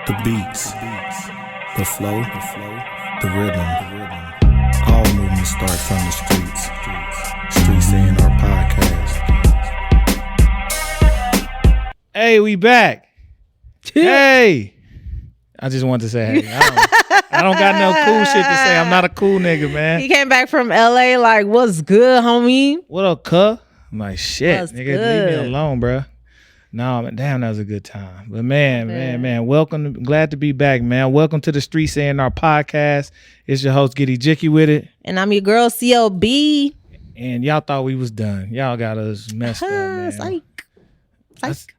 The beats, the flow, the rhythm. All movement start from the streets. Streets A&R Podcast. Hey, we back. Hey. I just wanted to say hey. I don't got no cool shit to say. I'm not a cool nigga, man. He came back from LA like, what's good, homie? What up, cuh? I'm like, shit, What's nigga, good? leave me alone, bro. No, damn, that was a good time. But man, welcome. Glad to be back, man. Welcome to the Streets A&R Podcast. It's your host, Ejike with it. And I'm your girl, CLB. And y'all thought we was done. Y'all got us messed up, man. Psych.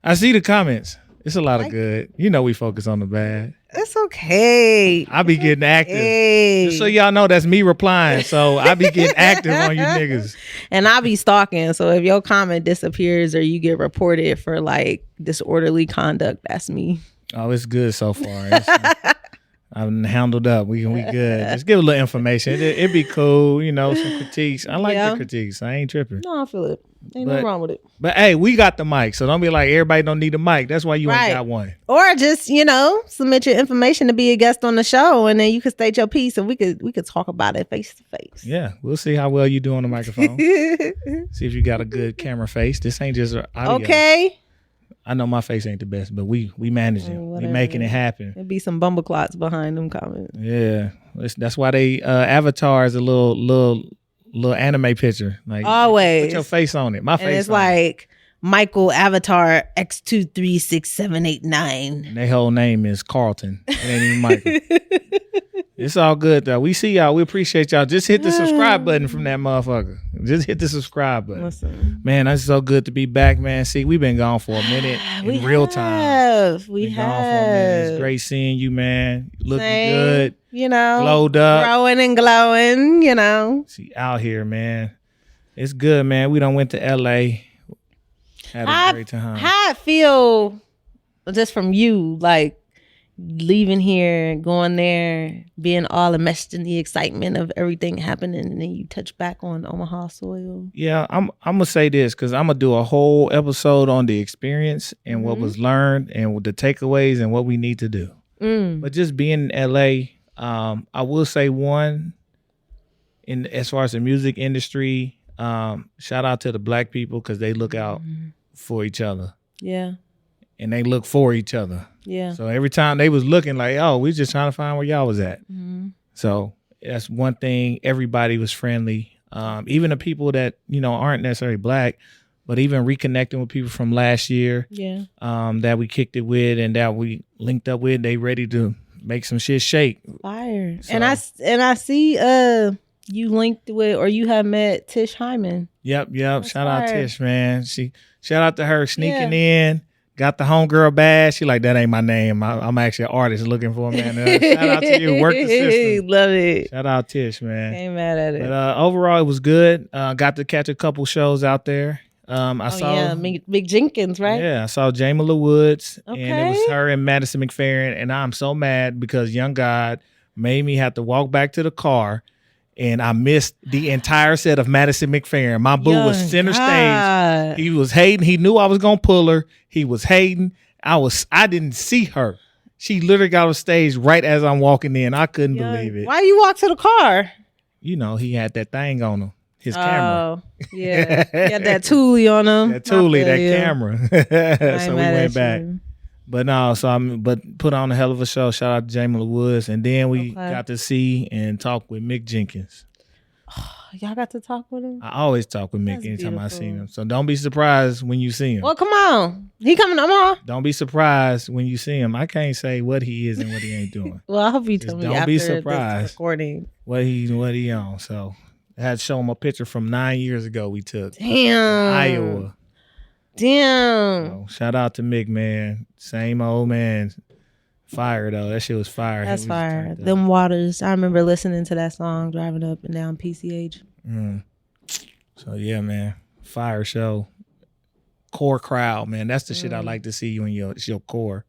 I see the comments. It's a lot of good. You know we focus on the bad. It's okay. I be getting active. Hey. Just so y'all know, that's me replying. So I be getting active on you niggas. And I be stalking. So if your comment disappears or you get reported for like disorderly conduct, that's me. Oh, it's good so far. I'm handled up. We good. Just give a little information. It'd be cool, you know, some critiques. I like the critiques. I ain't tripping. No, I feel it. Ain't nothing wrong with it. But hey, we got the mic, so don't be like everybody don't need a mic. That's why you ain't got one. Or just, submit your information to be a guest on the show, and then you could state your piece, and we could talk about it face to face. Yeah, we'll see how well you do on the microphone. See if you got a good camera face. This ain't just audio. Okay. I know my face ain't the best, but we managing. We making it happen. There'd be some bumbleclots behind them comments. Yeah, that's why they avatar is a little anime picture. Like always put your face on it. My face. And it's like Michael Avatar X236789. And their whole name is Carlton. It ain't even Michael. It's all good though. We see y'all. We appreciate y'all. Just hit the subscribe button from that motherfucker. Just hit the subscribe button. Listen. Man, it's so good to be back, man. See, we've been gone for a minute in real time. We Gone for a minute. It's great seeing you, man. Looking good. Glowed up. Growing and glowing, See, out here, man. It's good, man. We done went to LA. Had a great time. How I feel just from you, like leaving here, going there, being all immersed in the excitement of everything happening, and then you touch back on Omaha soil. Yeah, I'm gonna say this because I'm gonna do a whole episode on the experience and what was learned and the takeaways and what we need to do. But just being in LA, I will say one, as far as the music industry, shout out to the black people because they look out for each other. Yeah. And they look for each other. Yeah. So every time they was looking like, oh, we just trying to find where y'all was at. So that's one thing. Everybody was friendly. Even the people that, aren't necessarily black, but even reconnecting with people from last year. Yeah. That we kicked it with and that we linked up with, they ready to make some shit shake. Fire. So. And I see you linked with or you have met Tish Hyman. Yep. That's shout out Tish, man. Shout out to her sneaking in. Got the homegirl badge. She like, that ain't my name. I'm actually an artist looking for a man. Shout out to you. Work the system. Love it. Shout out Tish, man. Ain't mad at it. But overall, it was good. Got to catch a couple shows out there. I saw Mick Jenkins, right? Yeah, I saw Jamila Woods. Okay. And it was her and Madison McFerrin. And I'm so mad because Young God made me have to walk back to the car. And I missed the entire set of Madison McFerrin. My boo was center stage. He was hating. He knew I was gonna pull her. He was hating. I didn't see her. She literally got on stage right as I'm walking in. I couldn't believe it. Why you walk to the car? He had that thing on him. His camera. Oh, yeah. He had that Thule on him. That camera. So we went back. But no, but put on a hell of a show. Shout out to Jamila Woods. And then we got to see and talk with Mick Jenkins. Oh, y'all got to talk with him? I always talk with Mick anytime I see him. So don't be surprised when you see him. Well, come on. He coming tomorrow? Don't be surprised when you see him. I can't say what he is and what he ain't doing. Well, I hope you tell me don't after be surprised this recording. What he on. So I had to show him a picture from 9 years ago we took. Damn. Iowa. Damn. So, shout out to Mick, man. Same old man. Fire though. That shit was fire. That's fire. Them waters. I remember listening to that song driving up and down PCH. So yeah, man. Fire show. Core crowd, man. That's the shit I like to see you in your core.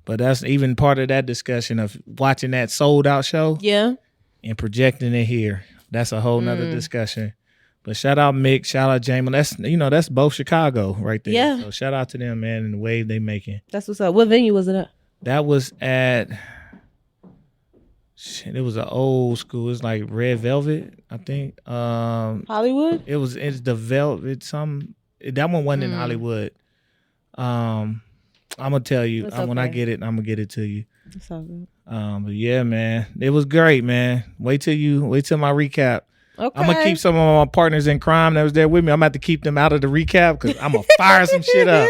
But that's even part of that discussion of watching that sold out show. Yeah. And projecting it here. That's a whole nother discussion. But shout out Mick, shout out Jamie. That's both Chicago right there. Yeah. So shout out to them, man, and the wave they making. That's what's up. What venue was it at? That was at. Shit, it was an old school. It's like Red Velvet, I think. Hollywood. It's the Velvet. That one wasn't in Hollywood. I'm gonna tell you when I get it. I'm gonna get it to you. It's all good. But yeah, man, it was great, man. Wait till my recap. Okay. I'm gonna keep some of my partners in crime that was there with me. I'm gonna have to keep them out of the recap because I'm gonna fire some shit up.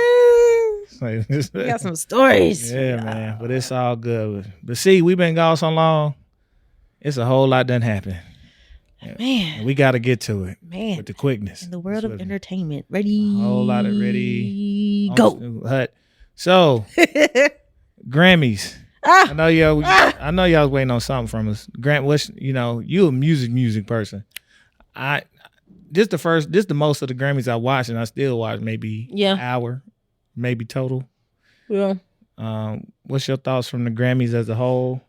We got some stories. Yeah, man. But it's all good. But see, we've been gone so long. It's a whole lot done happened. Man. And we got to get to it. Man. With the quickness. In the world of entertainment. Ready. A whole lot of ready. Go. Hut. So, Grammys. I know y'all was waiting on something from us. Grant, you a music person. This the most of the Grammys I watched, and I still watch maybe an hour, maybe total. Yeah. What's your thoughts from the Grammys as a whole?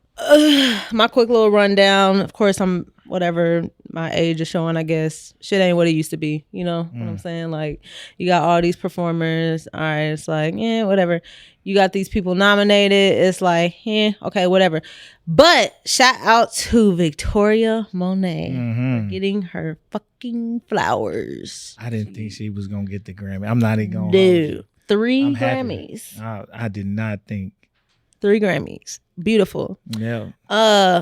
My quick little rundown. Of course, I'm whatever my age is showing, I guess. Shit ain't what it used to be. You know what I'm saying? Like, you got all these performers. All right, it's like, whatever. You got these people nominated. It's like, okay, whatever. But shout out to Victoria Monet for getting her fucking flowers. I didn't think she was going to get the Grammy. I'm not even going to. 3 Grammys. I did not think. 3 Grammys. Beautiful. Yeah.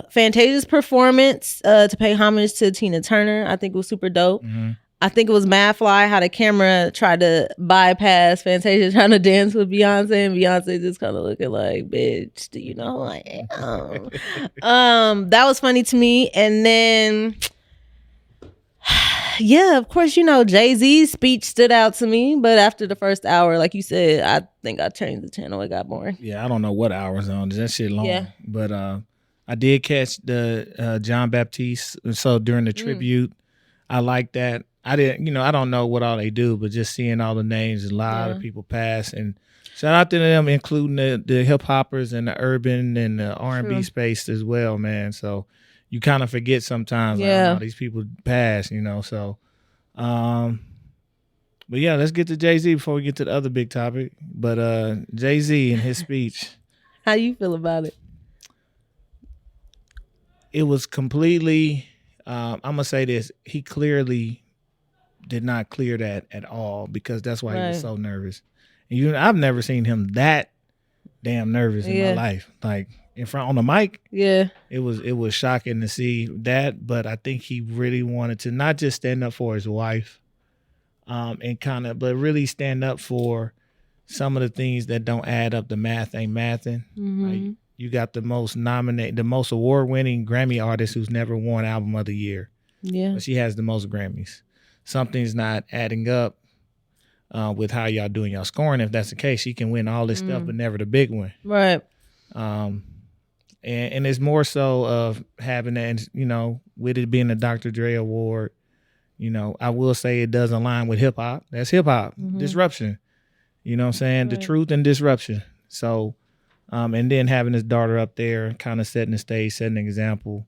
Fantasia's performance to pay homage to Tina Turner, I think was super dope. Mm-hmm. I think it was mad fly how the camera tried to bypass Fantasia trying to dance with Beyonce, and Beyonce just kind of looking like, bitch, do you know who I am? That was funny to me. And then yeah, of course, Jay-Z's speech stood out to me, but after the first hour, like you said, I think I changed the channel. It got boring. Yeah, I don't know what hours on. That shit long. Yeah. But I did catch the John Baptiste. So during the tribute, I like that. I didn't, I don't know what all they do, but just seeing all the names, a lot of people pass. And shout out to them, including the hip hoppers and the urban and the R&B space as well, man. So you kind of forget sometimes how these people pass, so. But yeah, let's get to Jay-Z before we get to the other big topic. But Jay-Z and his speech. How you feel about it? It was completely, I'm going to say this, he clearly did not clear that at all because that's why he was so nervous. And I've never seen him that damn nervous in my life. Like in front on the mic. Yeah. It was shocking to see that, but I think he really wanted to not just stand up for his wife, but really stand up for some of the things that don't add up. The math ain't mathing. Mm-hmm. Like, you got the most award-winning Grammy artist who's never won Album of the Year. Yeah. But she has the most Grammys. Something's not adding up with how y'all doing y'all scoring. If that's the case, she can win all this stuff, but never the big one. Right. And it's more so of having that, with it being a Dr. Dre award, I will say it does align with hip hop. That's hip hop. Disruption. You know what I'm saying? Right. The truth and disruption. So, and then having his daughter up there, kind of setting the stage, setting an example,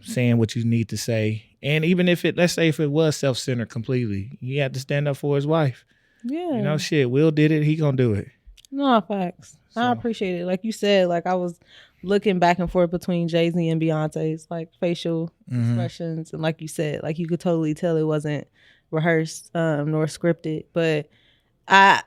saying what you need to say. And even if let's say if it was self-centered completely, he had to stand up for his wife. Yeah. Will did it. He gonna do it. No, facts. So. I appreciate it. Like you said, like I was looking back and forth between Jay-Z and Beyonce's like facial expressions. And like you said, like you could totally tell it wasn't rehearsed nor scripted. But I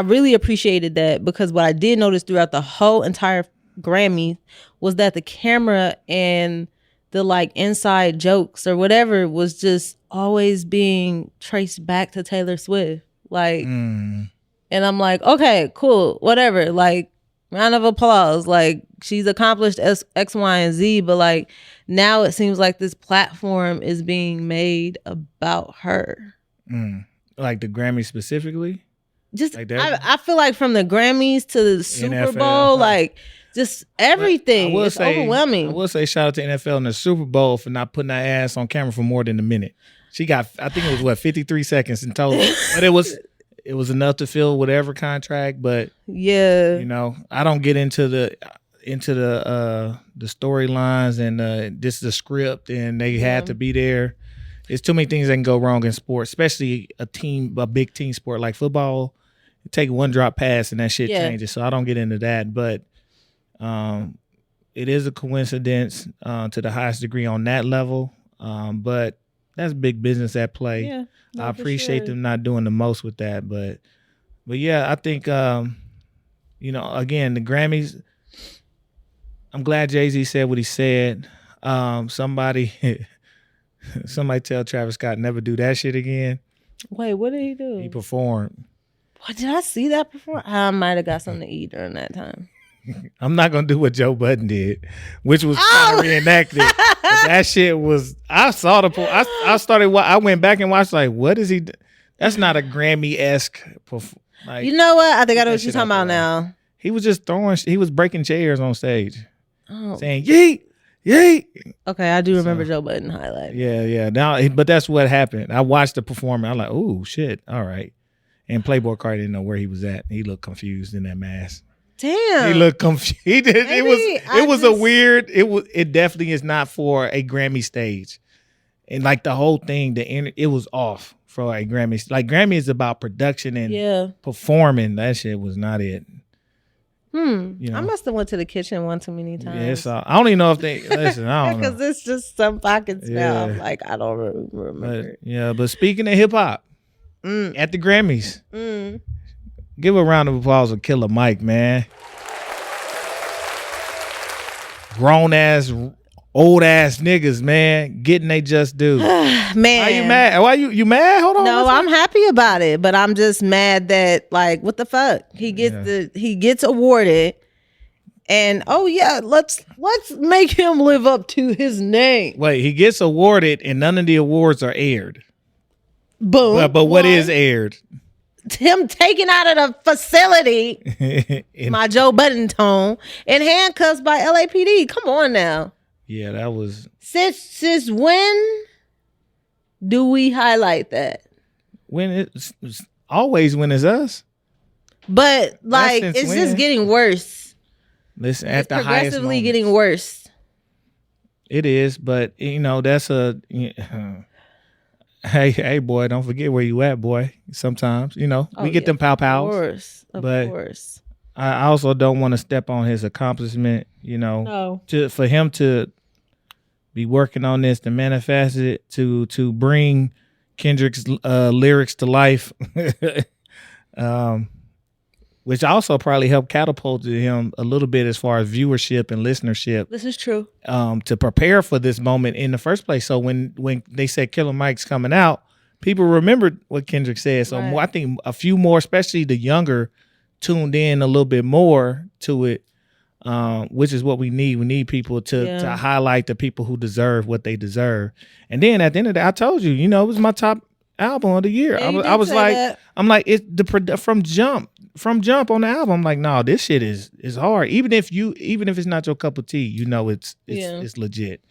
really appreciated that because what I did notice throughout the whole entire Grammy was that the camera and the like inside jokes or whatever was just always being traced back to Taylor Swift. Like, and I'm like, okay, cool, whatever. Like, round of applause. Like, she's accomplished X, Y, and Z, but like now it seems like this platform is being made about her. Like the Grammy specifically? Just like that? I feel like from the Grammys to the Super Bowl, like just everything. It's overwhelming. I will say shout out to NFL and the Super Bowl for not putting that ass on camera for more than a minute. She got, I think it was 53 seconds in total. But it was enough to fill whatever contract. But yeah, I don't get into the storylines and this is the script and they had to be there. There's too many things that can go wrong in sports, especially a big team sport like football. You take one drop pass and that shit changes. So I don't get into that. But It is a coincidence to the highest degree on that level, but that's big business at play. Yeah, no, I appreciate sure. them not doing the most with that, but yeah, I think again, the Grammys. I'm glad Jay-Z said what he said. Somebody tell Travis Scott never do that shit again. Wait, what did he do? He performed. What, did I see that before? I might have got something to eat during that time. I'm not gonna do what Joe Budden did, which was kind of reenacted. But that shit was. I saw the. I went back and watched. Like, what is he? That's not a Grammy-esque. Like, you know what? I think I know what you're talking about now. He was just throwing. He was breaking chairs on stage, saying "yeet, yeet." Okay, I do remember Joe Budden highlight. Yeah. Now, but that's what happened. I watched the performance. I'm like, oh shit, all right. And Playboy Cardi didn't know where he was at. He looked confused in that mask. Damn. He looked confused. He did. It definitely is not for a Grammy stage. And like the whole thing, it was off for a Grammy. Like Grammy is about production and performing. That shit was not it. I must have went to the kitchen one too many times. Yeah, I don't even know if they listen. I don't know. Because it's just some pockets now. I'm like, I don't remember. But speaking of hip hop, at the Grammys, give a round of applause for Killer Mike, man. Grown ass, old ass niggas, man, getting they just due. Man, are you mad? Why you mad? Hold on. No, I'm happy about it, but I'm just mad that like, what the fuck? He gets awarded, and let's make him live up to his name. Wait, he gets awarded, and none of the awards are aired. Boom. But what is aired? Him taken out of the facility, my Joe Budden tone, and handcuffs by LAPD. Come on now. Yeah, that was. Since when do we highlight that? When it's always when it's us. But like, it's just getting worse. Listen, at the highest progressively getting worse. It is, but that's a. Hey, boy, don't forget where you at, boy. Sometimes, we get them pow-pows. Of course. I also don't want to step on his accomplishment, for him to be working on this, to manifest it, to bring Kendrick's lyrics to life, which also probably helped catapult him a little bit as far as viewership and listenership. This is true. To prepare for this moment in the first place. So when they said Killer Mike's coming out, people remembered what Kendrick said. So I think a few more, especially the younger, tuned in a little bit more to it, which is what we need. We need people to highlight the people who deserve what they deserve. And then at the end of the day, I told you, it was my top album of the year. Yeah, I was like, it's from jump on the album. I'm like, no, this shit is hard. Even if it's not your cup of tea, it's legit.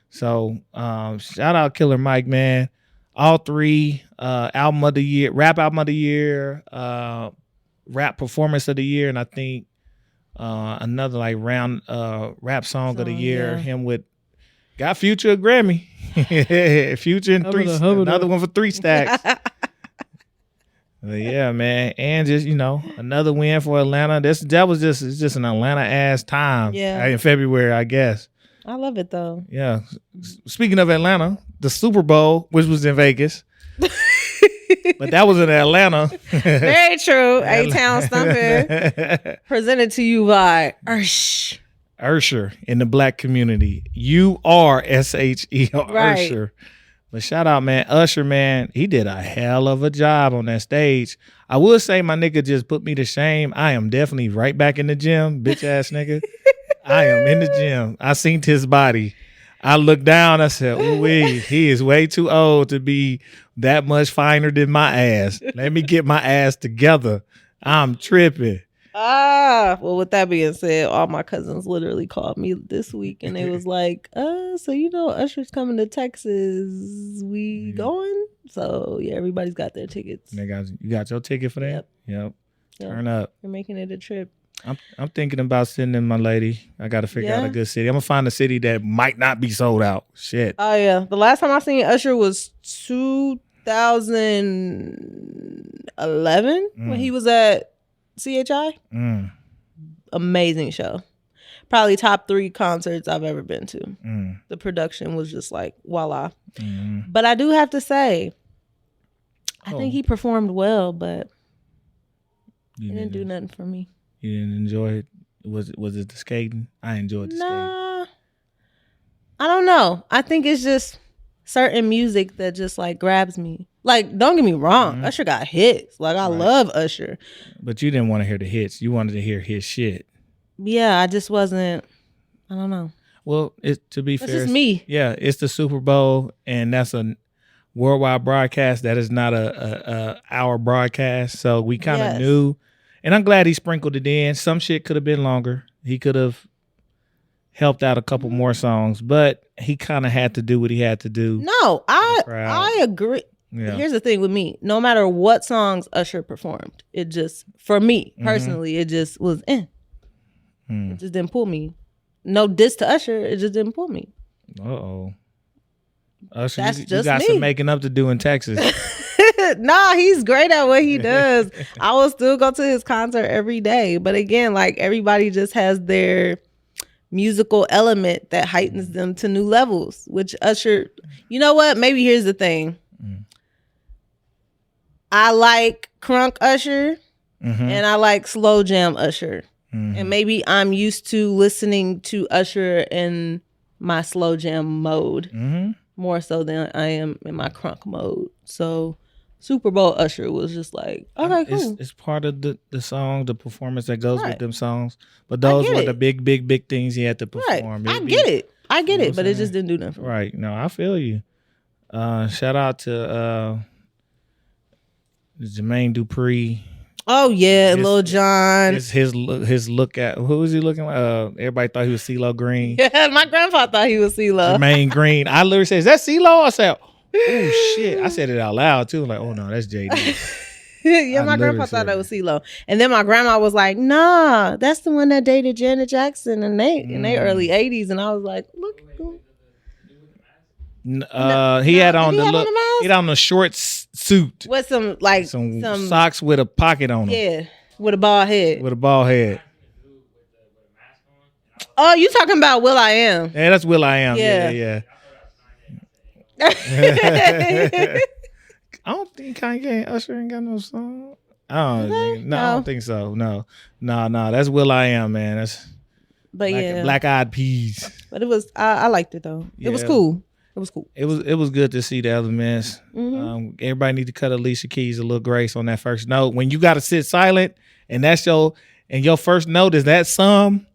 So shout out Killer Mike, man. All three album of the year, rap album of the year, rap performance of the year, and I think another like round rap song of the year. Yeah. Him with got Future a Grammy. Future in another one for 3 stacks. Yeah, man, and just another win for Atlanta. That was just an Atlanta ass time. Yeah, in February, I guess. I love it though. Yeah. Speaking of Atlanta, the Super Bowl, which was in Vegas, but that was in Atlanta. Very true. A-Town Stumpin'. Presented to you by Usher in the black community. URSHER. Right. Usher. But shout out, man. Usher, man, he did a hell of a job on that stage. I would say my nigga just put me to shame. I am definitely right back in the gym, bitch ass nigga. I am in the gym. I seen his body. I looked down. I said, ooh wee, he is way too old to be that much finer than my ass. Let me get my ass together. I'm tripping. Well, with that being said, all my cousins literally called me this week and they was like, so Usher's coming to Texas. We going? So yeah, everybody's got their tickets. You got your ticket for that? Yep. Turn up. We're making it a trip. I'm thinking about sending my lady. I got to figure out a good city. I'm gonna find a city that might not be sold out. Shit. Oh yeah, the last time I seen Usher was 2011 when he was at CHI. Amazing show. probably top 3 concerts I've ever been to. The production was just like, voila. But I do have to say, I think he performed well, but he didn't do nothing for me. You didn't enjoy it? Was it the skating? I enjoyed the skating. I don't know. I think it's just certain music that just like grabs me. Like, don't get me wrong, Usher got hits. Like, I love Usher. But you didn't want to hear the hits. You wanted to hear his shit. Yeah, I just wasn't. I don't know. Well, to be fair, it's just me. Yeah, it's the Super Bowl, and that's a worldwide broadcast. That is not a hour broadcast, so we kind of knew. And I'm glad he sprinkled it in. Some shit could have been longer. He could have helped out a couple more songs, but he kind of had to do what he had to do. No, I agree. Yeah. Here's the thing with me. No matter what songs Usher performed, it just, for me personally, it just was It just didn't pull me. No diss to Usher, it just didn't pull me. Uh-oh. Usher, That's you just got me. some making up to do in Texas. Nah, he's great at what he does. I will still go to his concert every day. But again, like, everybody just has their musical element that heightens them to new levels, which Usher, you know what? Maybe here's the thing. I like crunk Usher and I like slow jam Usher. And maybe I'm used to listening to Usher in my slow jam mode more so than I am in my crunk mode. So Super Bowl Usher was just like, okay, cool. It's part of the song, the performance that goes with them songs. But those were the big things he had to perform. Right. I get it, but it just didn't do nothing for me. Right. No, I feel you. Shout out to Jermaine Dupri. Oh yeah, Lil Jon. His look at, who was he looking like? Everybody thought he was CeeLo Green. Yeah, my grandpa thought he was CeeLo. Jermaine Green. I literally said, "Is that CeeLo?" I said, "Oh shit!" I said it out loud too. Like, "Oh no, that's JD." Yeah, my grandpa thought that was CeeLo, and then my grandma was like, "Nah, that's the one that dated Janet Jackson in their early '80s," and I was like, "Look." He had on the short suit with some socks with a pocket on them. Yeah, with a bald head. Oh, you talking about Will.i.am? Yeah, that's Will.i.am. Yeah. I don't think Kanye and Usher ain't got no song. I don't think so. No, that's Will.i.am, man. That's Black Eyed Peas. But it was I liked it though. It was cool. It was cool. It was good to see the elements. Everybody need to cut Alicia Keys a little grace on that first note. When you got to sit silent and that's your first note is that sum.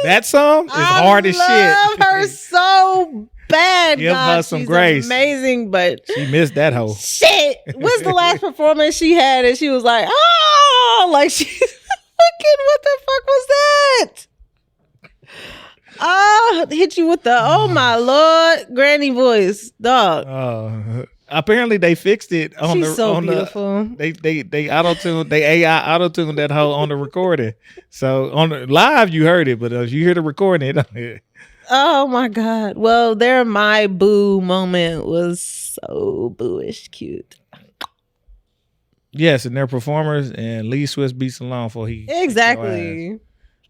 That sum is hard as shit. I love her so bad. Give her some grace. Amazing, but she missed that hoe. Shit. What's the last performance she had? And she was like, oh, like she's fucking. What the fuck was that? Hit you with the oh my lord granny voice, dog. Apparently they fixed it on She's so beautiful. They auto-tuned, they AI auto-tuned that whole on the recording. So on the live you heard it, but if you hear the recording, oh my god. Well, my boo moment was so booish cute. Yes, and they're performers, and Lee Swiss beats along before he exactly.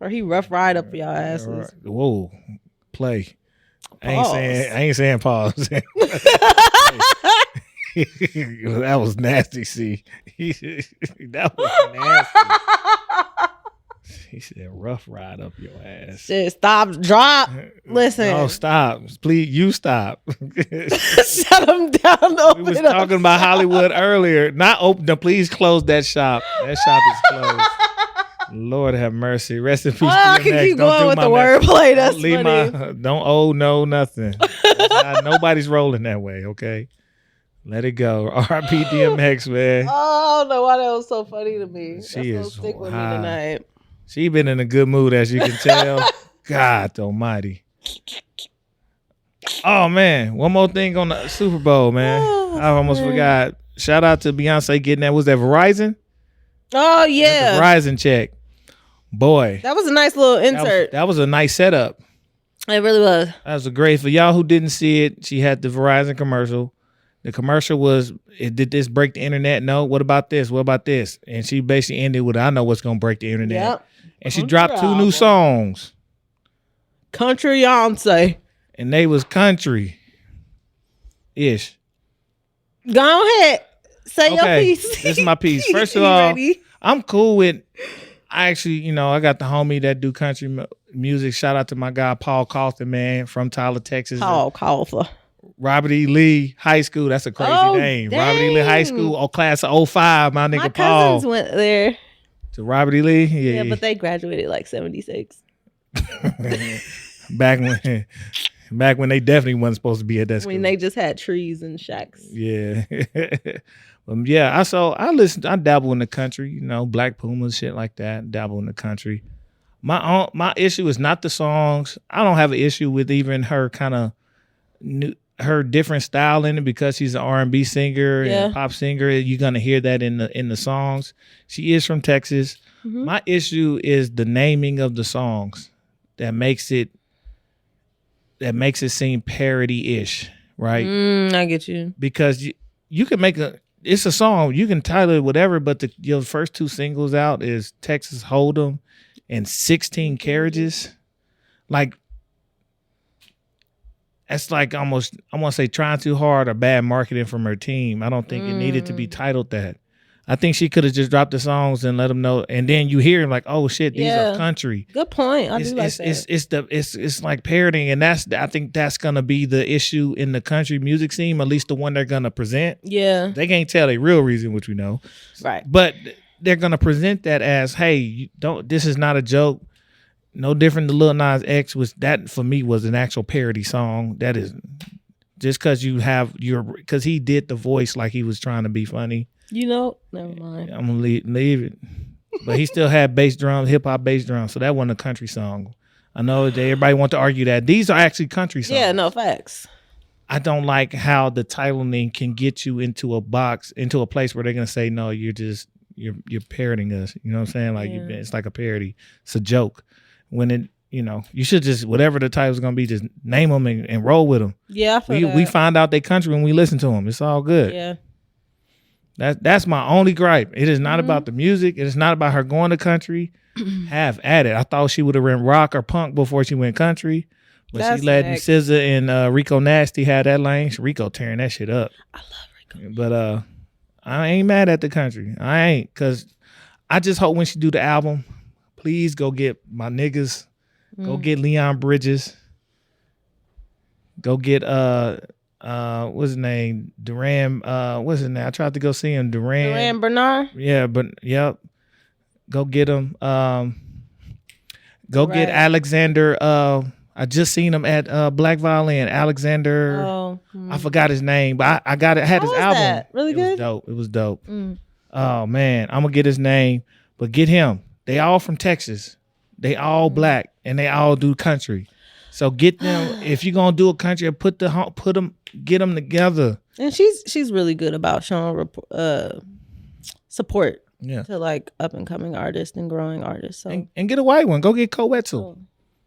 Or he rough ride up y'all asses. Whoa, play. Pause. I ain't saying pause. That was nasty. See, that was nasty. He said, "Rough ride up your ass." Shit, stop, drop. Listen. No, stop. Please, you stop. Shut him down. We was talking about Hollywood earlier. Not open. No, please close that shop. That shop is closed. Lord have mercy. Rest in peace. I can keep going with the wordplay. That's funny. Don't owe nothing. Nobody's rolling that way. Okay, let it go. R.I.P. DMX, man. Oh, I don't know why that was so funny to me. She is stick with me tonight. She been in a good mood, as you can tell. God Almighty. Oh man, one more thing on the Super Bowl, man. I almost forgot. Shout out to Beyonce getting that. Was that Verizon? Oh yeah, Verizon check. Boy, that was a nice little insert. That was a nice setup. It really was. That was a great. For y'all who didn't see it, she had the Verizon commercial. The commercial was, did this break the internet? No. What about this? What about this? And she basically ended with, I know what's going to break the internet. Yep. And she dropped 2 new songs. Country Beyonce. And they was country-ish. Go ahead. Say your piece. This is my piece. First of all, I'm cool with, I got the homie that do country music. Shout out to my guy, Paul Coulter, man, from Tyler, Texas. Paul Coulter. Robert E. Lee High School. That's a crazy name. Dang. Robert E. Lee High School, class of 05. My nigga My Paul. cousins went there. To Robert E. Lee? Yeah, but they graduated like 76. back when they definitely wasn't supposed to be at that school. When they just had trees and shacks. Yeah. I dabble in the country, Black Pumas, shit like that. Dabble in the country. My issue is not the songs. I don't have an issue with even her kind of her different style in it because she's an R&B singer and pop singer. You're gonna hear that in the songs. She is from Texas. Mm-hmm. My issue is the naming of the songs that makes it seem parody-ish, right? I get you. Because you can make it's a song, you can title it whatever, but your first two singles out is Texas Hold'em and 16 Carriages. Like, that's like almost, I want to say trying too hard or bad marketing from her team. I don't think it needed to be titled that. I think she could have just dropped the songs and let them know. And then you hear like, oh shit, these are country. Good point. I do like that. It's like parodying, and I think that's gonna be the issue in the country music scene, at least the one they're gonna present. Yeah, they can't tell the real reason, which we know, right? But they're gonna present that as, hey, this is not a joke. No different than Lil Nas X was. That for me was an actual parody song. That is just because because he did the voice like he was trying to be funny. Never mind. I'm gonna leave it. But he still had bass drums, hip hop bass drums, so that wasn't a country song. I know that everybody want to argue that these are actually country songs. Yeah, no facts. I don't like how the titling can get you into a box, into a place where they're gonna say, no, you're parodying us. You know what I'm saying? Like it's like a parody. It's a joke. When it, you should just, whatever the title's gonna be, just name them and roll with them. Yeah, I feel we find out they country when we listen to them. It's all good. Yeah. That's my only gripe. It is not about the music. It is not about her going to country. Have at it. I thought she would have went rock or punk before she went country, but she let SZA and Rico Nasty have that lane. Rico tearing that shit up. I love Rico. But I ain't mad at the country. I ain't, because I just hope when she do the album, please go get my niggas. Go get Leon Bridges. Go get what's his name? Duran. What's his name? I tried to go see him. Duran Bernard. Yeah, but yep. Go get him. Go get Alexander. I just seen him at Black Violin. Alexander. I forgot his name, but I got it. Had his album. That? Really good. It was dope. Oh man, I'm gonna get his name, but get him. They all from Texas. They all black and they all do country. So get them. If you're gonna do a country, get them together. And she's really good about showing support to like up and coming artists and growing artists. So and get a white one. Go get Coetzel.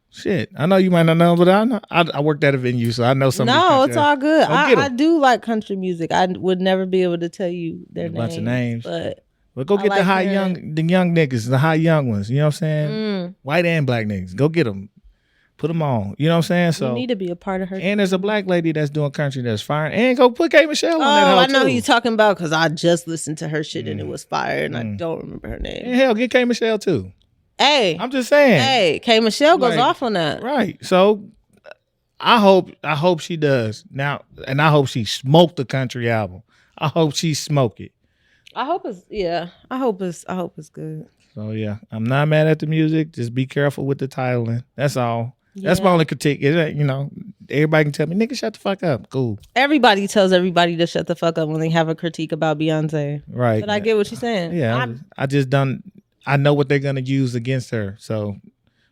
Shit, I know you might not know, but I worked at a venue, so I know something. No, it's all good. I do like country music. I would never be able to tell you their names. A bunch of names, but go get the young niggas, the high young ones. You know what I'm saying? White and black niggas. Go get them. Put them on. You know what I'm saying? So you need to be a part of her. And there's a black lady that's doing country that's fire. And go put K. Michelle on that. Oh, I know who you're talking about because I just listened to her shit and it was fire and I don't remember her name. And hell, get K. Michelle too. Hey. I'm just saying. Hey, K. Michelle goes off on that. Right. So I hope she does. Now, and I hope she smoked the country album. I hope she smoked it. I hope it's good. So yeah, I'm not mad at the music. Just be careful with the titling. That's all. Yeah. That's my only critique. Everybody can tell me, nigga, shut the fuck up. Cool. Everybody tells everybody to shut the fuck up when they have a critique about Beyonce. Right. But I get what you're saying. Yeah. I know what they're gonna use against her. So,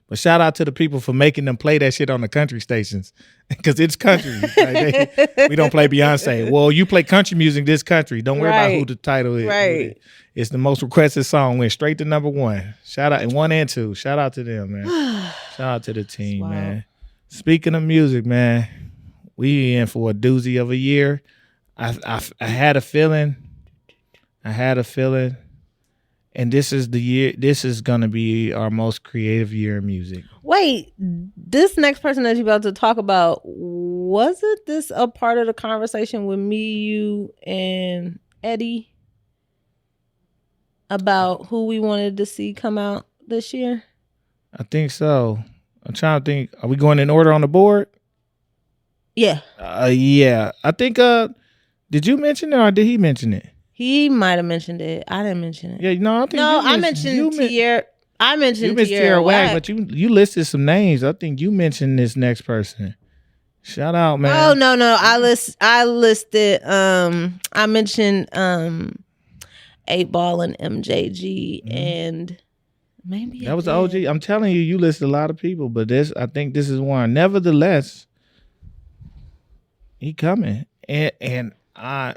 but shout out to the people for making them play that shit on the country stations because it's country. We don't play Beyonce. Well, you play country music this country. Don't worry about who the title is. Right. It's the most requested song. Went straight to number 1. Shout out, and 1 and 2. Shout out to them, man. Shout out to the team, man. Speaking of music, man, we in for a doozy of a year. I had a feeling And this is the year. This is gonna be our most creative year in music. Wait, this next person that you're about to talk about, wasn't this a part of the conversation with me, you, and Eddie about who we wanted to see come out this year? I think so. I'm trying to think. Are we going in order on the board? Yeah. Yeah. I think. Did you mention it or did he mention it? He might have mentioned it. I didn't mention it. Yeah. No, I think. No, I mentioned Tierra. I mentioned Tierra Whack, but you listed some names. I think you mentioned this next person. Shout out, man. Oh no. I listed. I mentioned 8 Ball and MJG and. Maybe that was the OG. I'm telling you, you listed a lot of people, but I think this is one. Nevertheless, he coming, and I'm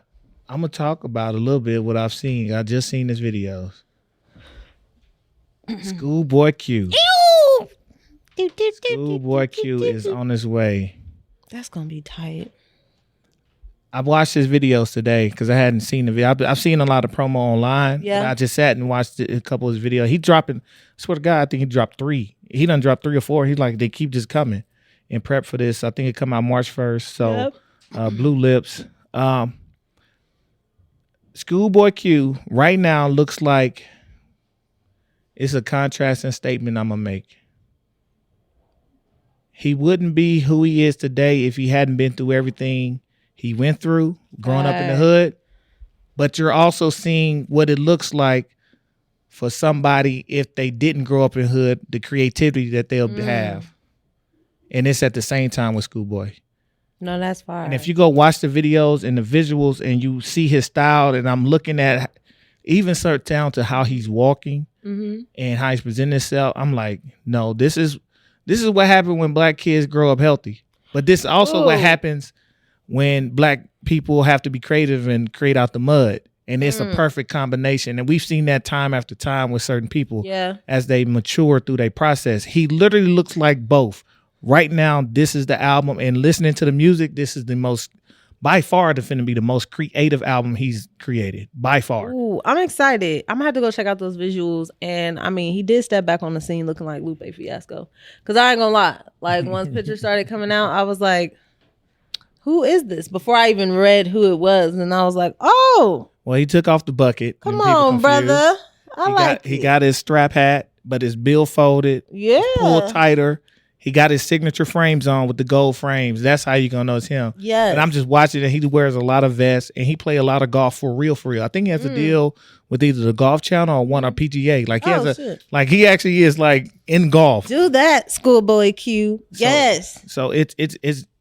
gonna talk about a little bit what I've seen. I just seen his videos. Schoolboy Q. Schoolboy Q is on his way. That's gonna be tight. I watched his videos today because I hadn't seen the video. I've seen a lot of promo online. Yeah. But I just sat and watched a couple of his videos. He dropping, I swear to God, I think he dropped 3. He done dropped 3 or 4. He's like, they keep just coming in prep for this. I think it come out March 1st. So Blue Lips. Schoolboy Q right now looks like it's a contrasting statement I'm going to make. He wouldn't be who he is today if he hadn't been through everything he went through growing up in the hood, but you're also seeing what it looks like for somebody if they didn't grow up in hood, the creativity that they'll have. And it's at the same time with Schoolboy. No, that's fine. And if you go watch the videos and the visuals and you see his style, and I'm looking at even certain down to how he's walking and how he's presenting himself, I'm like, no, this is what happened when black kids grow up healthy. But this is also what happens when black people have to be creative and create out the mud. And it's a perfect combination. And we've seen that time after time with certain people as they mature through their process. He literally looks like both. Right now, this is the album. And listening to the music, this is the most, by far, finna be the most creative album he's created. By far. Ooh, I'm excited. I'm going to have to go check out those visuals. And, I mean, he did step back on the scene looking like Lupe Fiasco. Because I ain't going to lie. Like, once pictures started coming out, I was like, who is this? Before I even read who it was. And I was like, oh. Well, he took off the bucket. Come on, brother. He got his strap hat, but his bill folded. Yeah. Pulled tighter. He got his signature frames on with the gold frames. That's how you're going to know it's him. Yes. And I'm just watching it. He wears a lot of vests, and he play a lot of golf for real, for real. I think he has a deal with either the Golf Channel or one or PGA. Like, he actually is, like, in golf. Do that, Schoolboy Q. Yes. So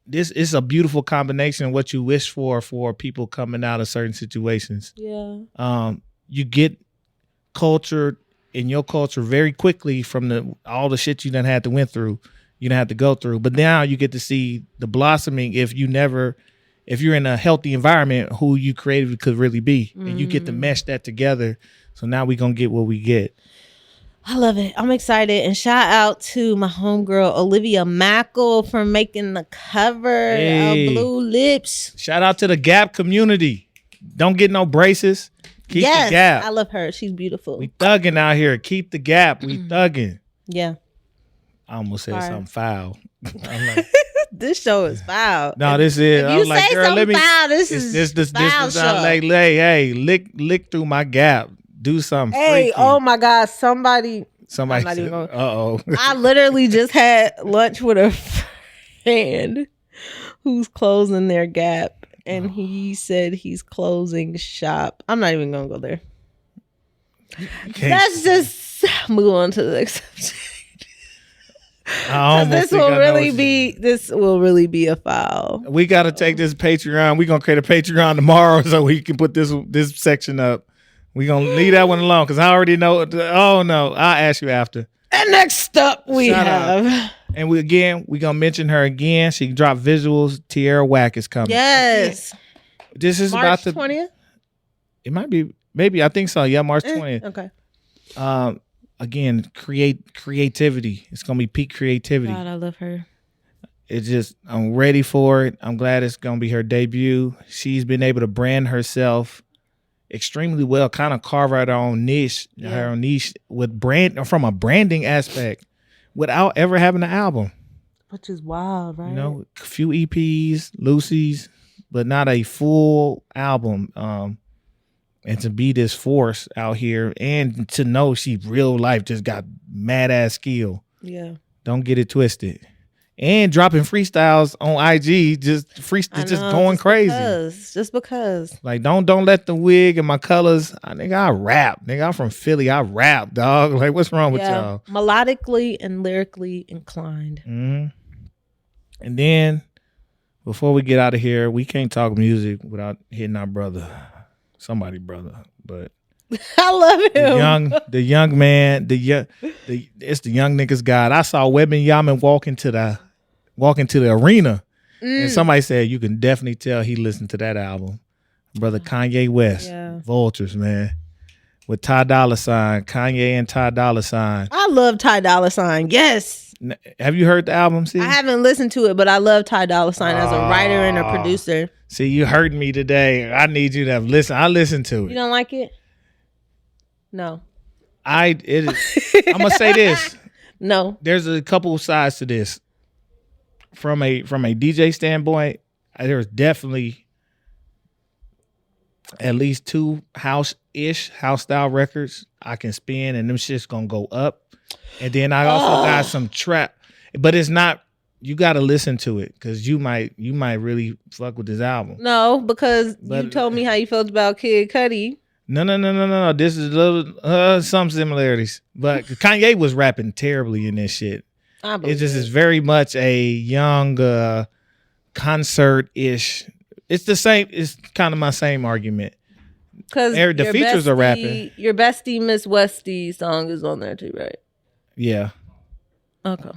this is a beautiful combination of what you wish for people coming out of certain situations. Yeah. You get culture in your culture very quickly from all the shit you done had to went through. You don't have to go through. But now you get to see the blossoming if you're in a healthy environment, who you creatively could really be. And you get to mesh that together. So now we're going to get what we get. I love it. I'm excited. And shout out to my homegirl, Olivia Mackle, for making the cover of Blue Lips. Shout out to the Gap community. Don't get no braces. Keep the gap. I love her. She's beautiful. We thugging out here. Keep the gap. We thugging. Yeah. I almost said something foul. I'm like, this show is foul. No, this is. If you say something foul, this is foul show. Like, hey, lick through my gap. Do something. Hey, freaky. Oh my God, somebody said, I literally just had lunch with a friend who's closing their Gap, and he said he's closing shop. I'm not even gonna go there. Let's just move on to the next subject. This will really be a foul. We got to take this Patreon. We're gonna create a Patreon tomorrow so we can put this section up. We're gonna leave that one alone because I already know. Oh no, I'll ask you after. And next up we have. And we're gonna mention her again. She can drop visuals. Tierra Whack is coming. Yes. This is March about the 20th. It might be. Maybe I think so. Yeah, March 20th. Okay. Again, creativity. It's gonna be peak creativity. God, I love her. It's just, I'm ready for it. I'm glad it's gonna be her debut. She's been able to brand herself extremely well, kind of carve out her own niche with from a branding aspect without ever having an album. Which is wild, right? You know, a few EPs, Lucy's, but not a full album. And to be this force out here and to know she real life just got mad ass skill. Yeah. Don't get it twisted. And dropping freestyles on IG, just going crazy. Just because. Like don't let the wig and my colors. I rap. Nigga, I'm from Philly. I rap, dog. Like what's wrong with y'all? Melodically and lyrically inclined. Mm-hmm. And then before we get out of here, we can't talk music without hitting our brother. Somebody brother, but I love him. The young man, it's the young niggas God. I saw Wembanyama walk into the arena, and somebody said you can definitely tell he listened to that album. Brother Kanye West, Vultures, man, with Ty Dolla $ign, Kanye and Ty Dolla $ign. I love Ty Dolla $ign. Yes. Have you heard the album? See, I haven't listened to it, but I love Ty Dolla $ign as a writer and a producer. See, you heard me today. I need you to listen. I listened to it. You don't like it? No. I'm gonna say this. No. There's a couple of sides to this. From a DJ standpoint, there's definitely at least 2 house style records I can spin, and them shit's gonna go up. And then I also got some trap, but it's not. You got to listen to it because you might really fuck with this album. No, because you told me how you felt about Kid Cudi. No. This is a little some similarities, but Kanye was rapping terribly in this shit. It just is very much a young concert-ish. It's the same. It's kind of my same argument. Because the features are rapping. Your bestie Miss Westie song is on there too, right? Yeah. Okay.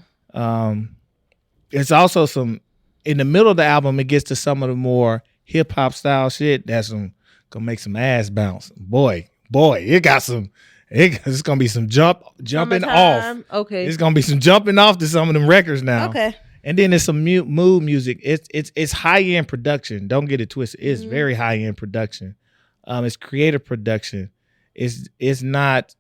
It's also some in the middle of the album. It gets to some of the more hip hop style shit. That's gonna make some ass bounce. Boy, it got some. It's gonna be some jumping off. Okay. It's gonna be some jumping off to some of them records now. Okay. And then there's some mood music. It's high end production. Don't get it twisted. It's very high end production. It's creative production. It's not.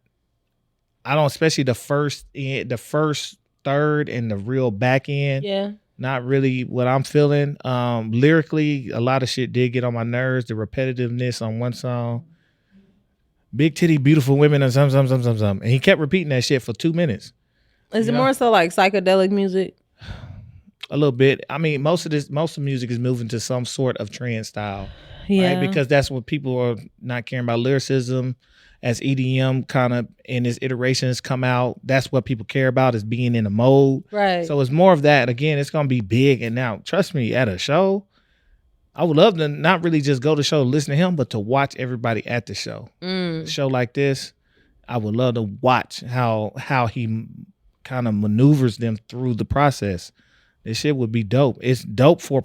I don't, especially the first third and the real back end. Yeah. Not really what I'm feeling. Lyrically, a lot of shit did get on my nerves. The repetitiveness on one song. Big titty, beautiful women, and some. And he kept repeating that shit for 2 minutes. Is it more so like psychedelic music? A little bit. I mean, most of music is moving to some sort of trance style. Yeah. Right? Because that's what people are not caring about lyricism. As EDM kind of in its iterations come out, that's what people care about is being in a mode. Right. So it's more of that. Again, it's going to be big. And now, trust me, at a show, I would love to not really just go to the show to listen to him, but to watch everybody at the show. A show like this, I would love to watch how he kind of maneuvers them through the process. This shit would be dope. It's dope for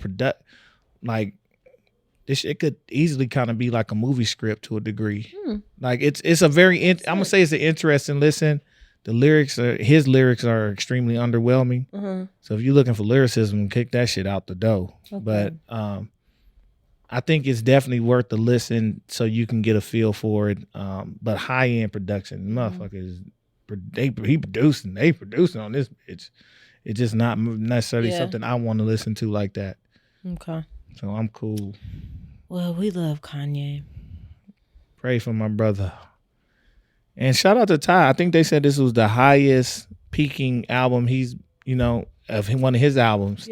like, this shit could easily kind of be like a movie script to a degree. Like it's a very, I'm gonna say it's an interesting listen. His lyrics are extremely underwhelming. So if you're looking for lyricism, kick that shit out the door. Okay. But I think it's definitely worth the listen so you can get a feel for it. But high end production, motherfuckers, they producing on this bitch. It's just not necessarily something I want to listen to like that. Okay. So I'm cool. Well, we love Kanye. Pray for my brother. And shout out to Ty. I think they said this was the highest peaking album of one of his albums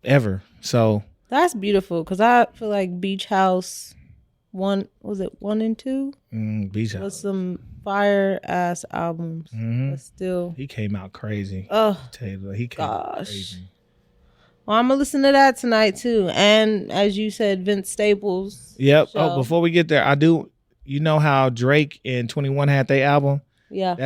ever. So that's beautiful because I feel like Beach House 1 and 2? Beach House was some fire ass albums. But still, he came out crazy. Oh, Taylor, he came out crazy. Well, I'm gonna listen to that tonight too. And as you said, Vince Staples. Yep. Show. Oh, before we get there, I do. You know how Drake and 21 had their album? Yeah.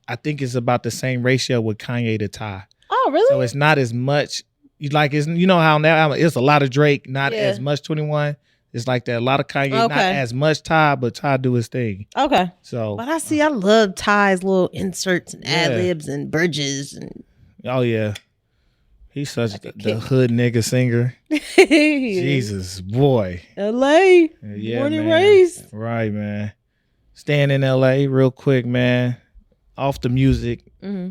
I think it's about the same ratio with Kanye to Ty. Oh, really? So it's not as much. You know how on that album it's a lot of Drake, not as much 21. It's like that. A lot of Kanye, not as much Ty, but Ty do his thing. Okay. So, but I love Ty's little inserts and ad libs and bridges and. Oh yeah. He's such the hood nigga singer. Jesus, boy. LA. Yeah, born and man. raised. Right, man. Staying in LA real quick, man. Off the music.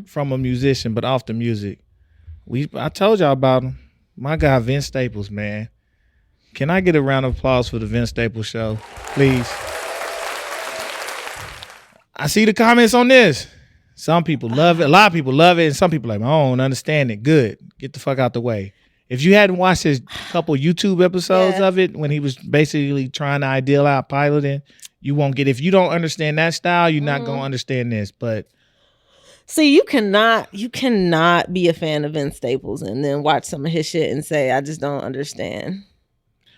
From a musician, but off the music. I told y'all about him. My guy Vince Staples, man. Can I get a round of applause for the Vince Staples show, please? I see the comments on this. Some people love it. A lot of people love it, and some people are like, I don't understand it. Good. Get the fuck out the way. If you hadn't watched his couple YouTube episodes of it when he was basically trying to ideal out piloting, you won't get. If you don't understand that style, you're not gonna understand this. But see, you cannot be a fan of Vince Staples and then watch some of his shit and say, I just don't understand.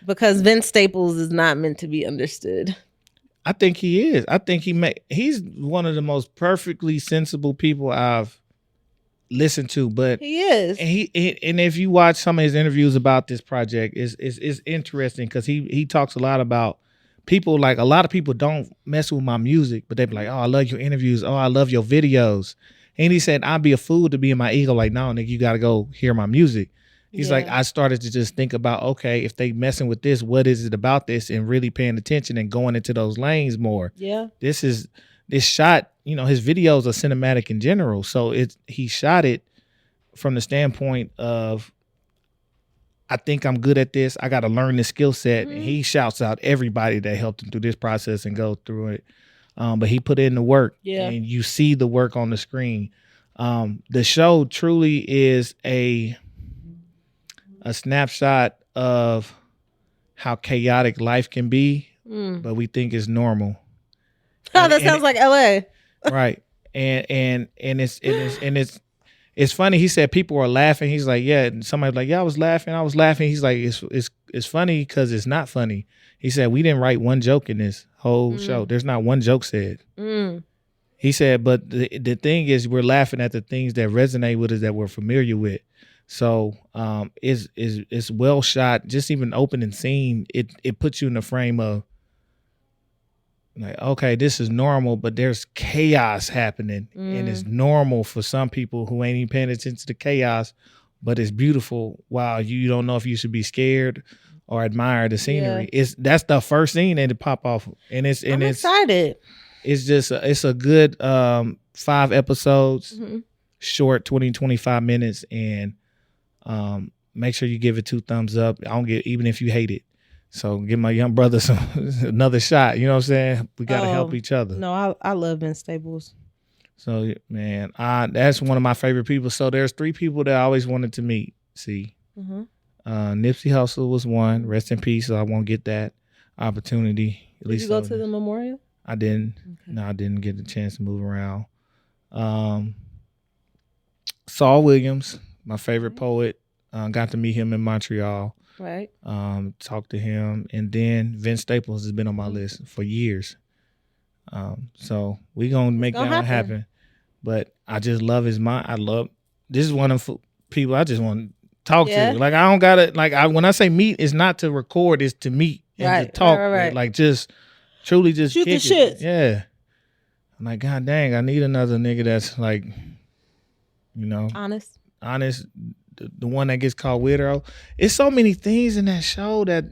Because Vince Staples is not meant to be understood. I think he is. I think he's one of the most perfectly sensible people I've listened to. But he is. And if you watch some of his interviews about this project, it's interesting because he talks a lot about people. Like, a lot of people don't mess with my music, but they be like, oh, I love your interviews. Oh, I love your videos. And he said, I'd be a fool to be in my ego. Like, no, nigga, you got to go hear my music. He's like, I started to just think about, okay, if they messing with this, what is it about this? And really paying attention and going into those lanes more. Yeah. This shot, his videos are cinematic in general. So he shot it from the standpoint of, I think I'm good at this. I got to learn this skill set. And he shouts out everybody that helped him through this process and go through it. But he put in the work. Yeah. And you see the work on the screen. The show truly is a snapshot of how chaotic life can be, but we think it's normal. Oh, that sounds like LA. Right. And it's funny. He said people were laughing. He's like, yeah. And somebody's like, yeah, I was laughing. He's like, it's funny because it's not funny. He said, we didn't write one joke in this whole show. There's not one joke said. He said, but the thing is, we're laughing at the things that resonate with us that we're familiar with. So it's well shot. Just even opening scene, it puts you in the frame of like, okay, this is normal, but there's chaos happening, and it's normal for some people who ain't even paying attention to the chaos, but it's beautiful. Wow, you don't know if you should be scared or admire the scenery. Yeah. That's the first scene that it pop off, and I'm excited. It's just it's a good 5 episodes, short 20-25 minutes, and make sure you give it 2 thumbs up. Even if you hate it. So give my young brother another shot. You know what I'm saying? We got to help each other. No, I love Ben Staples. So, man, that's one of my favorite people. So there's 3 people that I always wanted to meet. See, Nipsey Hussle was one. Rest in peace. So I won't get that opportunity. Did you go to the memorial? I didn't. Okay. No, I didn't get the chance to move around. Saul Williams, my favorite poet. Got to meet him in Montreal. Right. Talked to him. And then Vince Staples has been on my list for years. So we gonna make that one happen. But I just love his mind. This is one of the people I just want to talk to. Like, I don't gotta, when I say meet, it's not to record, it's to meet and to talk. Right. Like, just truly just shoot kick the shit. Yeah. I'm like, God dang, I need another nigga that's like, honest. The one that gets called weirdo. It's so many things in that show that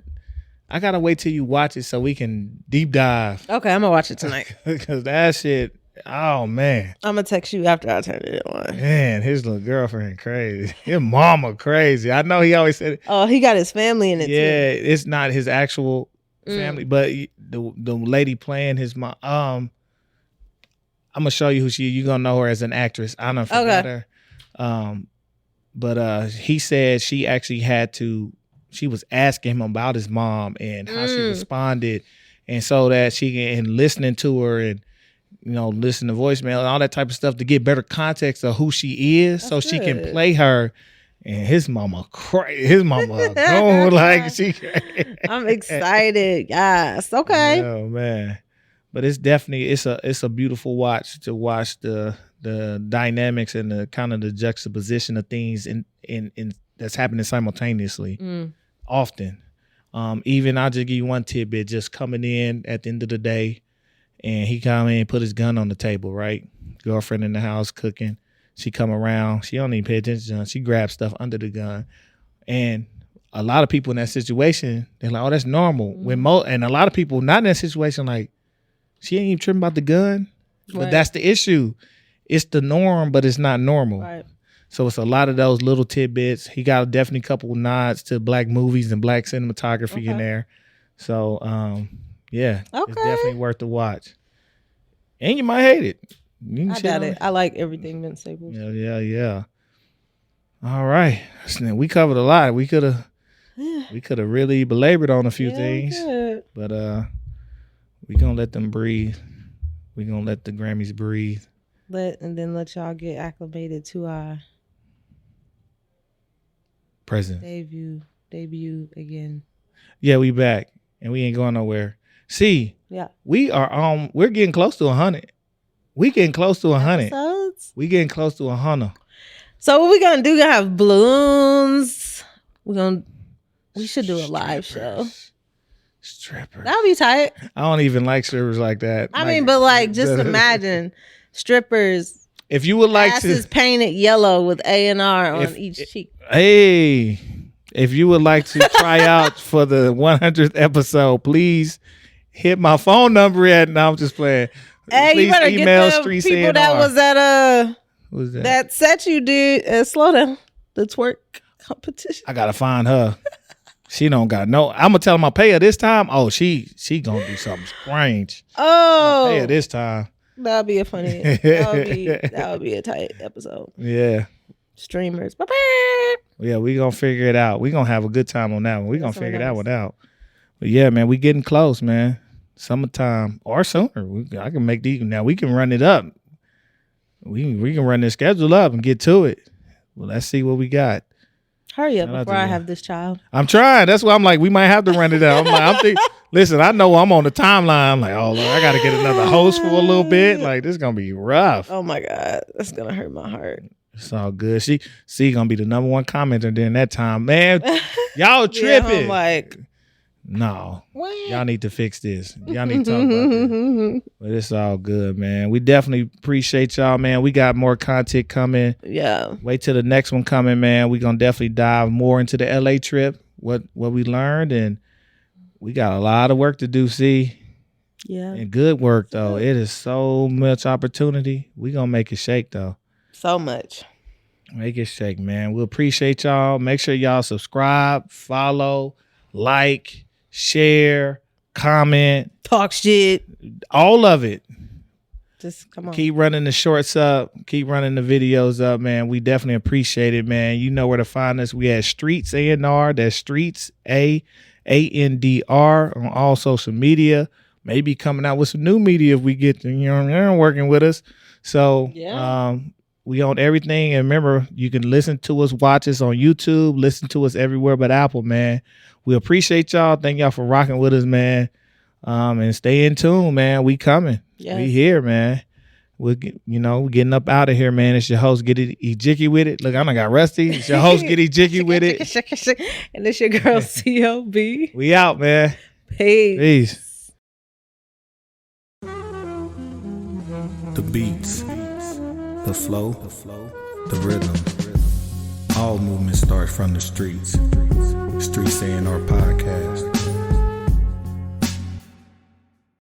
I gotta wait till you watch it so we can deep dive. Okay, I'm gonna watch it tonight. Because that shit, oh man. I'm gonna text you after I turn it on. Man, his little girlfriend crazy. His mama crazy. I know he always said it. Oh, he got his family in it too. Yeah, it's not his actual family, but the lady playing his mom. I'm gonna show you who she is. You're gonna know her as an actress. I don't forget her. But he said she actually she was asking him about his mom and how she responded. And so that she can, listening to her and, listen to voicemail and all that type of stuff to get better context of who she is. That's so she can play her. And his mama crazy. His mama going like she crazy. I'm excited. Yes. Okay. Oh man. But it's definitely, it's a beautiful watch to watch the dynamics and the kind of the juxtaposition of things in that's happening simultaneously often. Even I'll just give you one tidbit, just coming in at the end of the day and he come in and put his gun on the table, right? Girlfriend in the house cooking. She come around. She don't even pay attention. She grabs stuff under the gun. And a lot of people in that situation, they're like, oh, that's normal. And a lot of people not in that situation, like, she ain't even tripping about the gun. But that's the issue. It's the norm, but it's not normal. Right. So it's a lot of those little tidbits. He got definitely a couple nods to black movies and black cinematography in there. So, yeah, it's definitely worth the watch. And you might hate it. I doubt it. I like everything Vince Staples. Yeah. All right. We covered a lot. We could have really belabored on a few things. But we going to let them breathe. We going to let the Grammys breathe. And then let y'all get acclimated to our present debut again. Yeah, we back and we ain't going nowhere. See, we're getting close to 100. We getting close to 100. Episodes? We getting close to 100. So what we gonna do? We're gonna have balloons. We should do a live show. Strippers. That'll be tight. I don't even like strippers like that. I mean, but like, just imagine strippers. If you would like asses painted yellow with A&R on each cheek. Hey, if you would like to try out for the 100th episode, please hit my phone number at. No, I'm just playing. Hey, please you better email get Streets the people A&R. that was at Who's that? That set you did. Slow down. The twerk competition. I gotta find her. She don't got no. I'm gonna tell him I'll pay her this time. Oh, she gonna do something strange. Oh, I'll pay her this time. That'll be a funny. That would be a tight episode. Yeah. Streamers. Yeah, we gonna figure it out. We gonna have a good time on that one. We gonna figure that one out. But yeah, man, we getting close, man. Summertime or sooner. I can make these now. We can run it up. We can run this schedule up and get to it. Well, let's see what we got. Hurry up before I have this child. I'm trying. That's why I'm like, we might have to run it out. I'm thinking, listen, I know I'm on the timeline. I'm like, oh, Lord, I got to get another host for a little bit. Like, this is going to be rough. Oh, my God. That's going to hurt my heart. It's all good. She going to be the number one commenter during that time. Man, y'all tripping. Yeah, I'm like, no. What? Y'all need to fix this. Y'all need to talk about this. But it's all good, man. We definitely appreciate y'all, man. We got more content coming. Yeah. Wait till the next one coming, man. We're going to definitely dive more into the LA trip, what we learned, and we got a lot of work to do, see? Yeah. And good work, though. It is so much opportunity. We going to make it shake, though. So much. Make it shake, man. We appreciate y'all. Make sure y'all subscribe, follow, like, share, comment, talk shit, all of it. Just come on. Keep running the shorts up. Keep running the videos up, man. We definitely appreciate it, man. You know where to find us. We at Streets A&R. That's Streets A&R on all social media. Maybe coming out with some new media if we get to, working with us. So we own everything. And remember, you can listen to us, watch us on YouTube, listen to us everywhere but Apple, man. We appreciate y'all. Thank y'all for rocking with us, man. And stay in tune, man. We coming. Yes. We here, man. We're getting up out of here, man. It's your host, Get It Ejike with it. Look, I done got rusty. It's your host, Get Ejike with it. And it's your girl, COB. We out, man. Peace. The beats, the flow, the rhythm. All movement starts from the streets. Streets A&R Podcast.